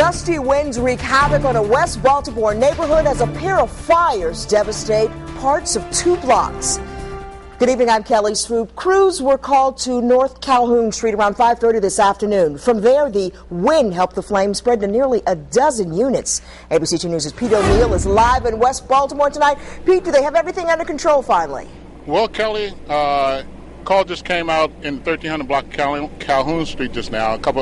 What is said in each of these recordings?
Gusty winds wreak havoc on a West Baltimore neighborhood as a pair of fires devastate parts of 2 blocks. Good evening, I'm Kelly Swoop. Crews were called to North Calhoun Street around 5:30 this afternoon. From there, the wind helped the flames spread to nearly a dozen units. ABC 2 News' Pete O'Neill is live in West Baltimore tonight. Pete, do they have everything under control finally? Well, Kelly, call just came out in 1300 block Calhoun Street just now. A couple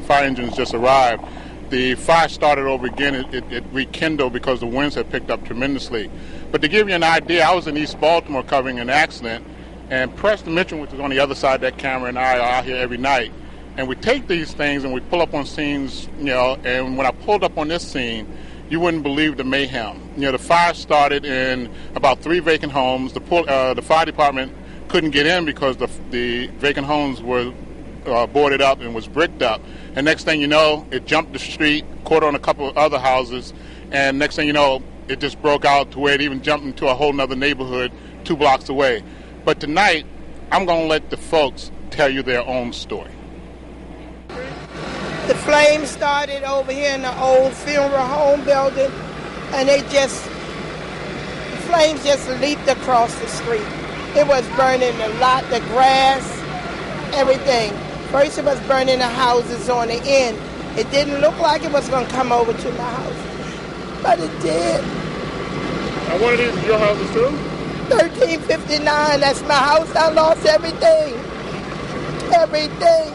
fire engines just arrived. The fire started over again. It rekindled because the winds had picked up tremendously. But to give you an idea, I was in East Baltimore covering an accident, and Preston Mitchell, which is on the other side of that camera, and I are out here every night. And we take these things and we pull up on scenes, and when I pulled up on this scene, you wouldn't believe the mayhem. The fire started in about 3 vacant homes. The fire department couldn't get in because the vacant homes were boarded up and was bricked up. And next thing you know, it jumped the street, caught on a couple of other houses, and next thing you know, it just broke out to where it even jumped into a whole nother neighborhood 2 blocks away. But tonight, I'm going to let the folks tell you their own story. The flames started over here in the old funeral home building, and the flames just leaped across the street. It was burning the lot, the grass, everything. First it was burning the houses on the end. It didn't look like it was going to come over to my house, but it did. And one of these is your houses too? 1359, that's my house. I lost everything. Everything.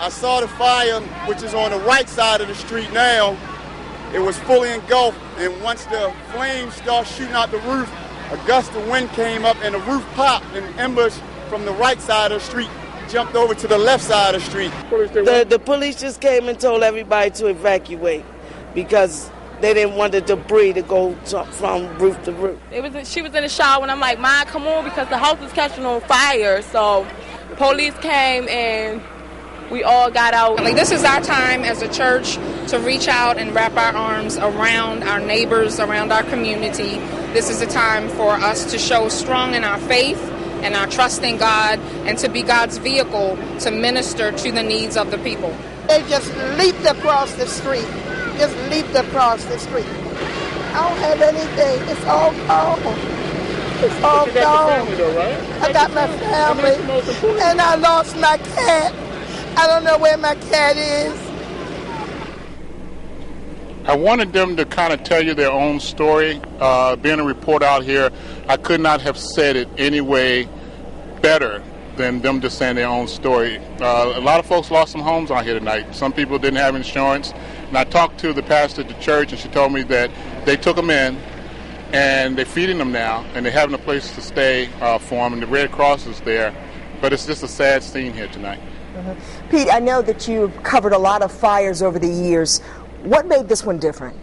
I saw the fire, which is on the right side of the street now. It was fully engulfed, and once the flames started shooting out the roof, a gust of wind came up and the roof popped, and embers from the right side of the street jumped over to the left side of the street. The police just came and told everybody to evacuate because they didn't want the debris to go from roof to roof. She was in the shower, and I'm like, "Ma, come on," because the house is catching on fire. So police came and we all got out. This is our time as a church to reach out and wrap our arms around our neighbors, around our community. This is a time for us to show strong in our faith and our trust in God, and to be God's vehicle to minister to the needs of the people. They just leaped across the street. Just leaped across the street. I don't have anything. It's all gone. It's all gone. You got your family though, right? I got my family, and I lost my cat. I don't know where my cat is. I wanted them to kind of tell you their own story. Being a reporter out here, I could not have said it any way better than them just saying their own story. A lot of folks lost some homes out here tonight. Some people didn't have insurance. And I talked to the pastor at the church, and she told me that they took them in, and they're feeding them now, and they're having a place to stay for them, and the Red Cross is there. But it's just a sad scene here tonight. Pete, I know that you've covered a lot of fires over the years. What made this one different?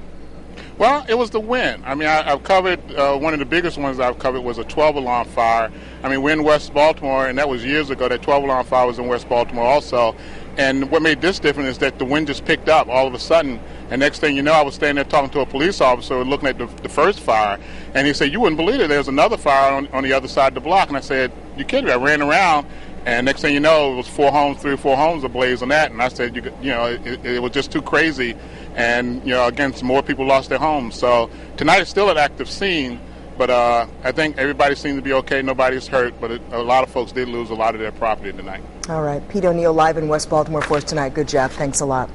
Well, it was the wind. I mean, I've covered, one of the biggest ones I've covered was a 12-alarm fire. I mean, we're in West Baltimore, and that was years ago. That 12-alarm fire was in West Baltimore also. And what made this different is that the wind just picked up all of a sudden. And next thing you know, I was standing there talking to a police officer looking at the first fire. And he said, "You wouldn't believe it. There's another fire on the other side of the block." And I said, "You kidding me?" I ran around. And next thing you know, it was 3 or 4 homes ablaze on that. And I said, it was just too crazy. And, again, some more people lost their homes. So tonight is still an active scene. But I think everybody seemed to be okay. Nobody's hurt. But a lot of folks did lose a lot of their property tonight. All right. Pete O'Neill live in West Baltimore for us tonight. Good job. Thanks a lot.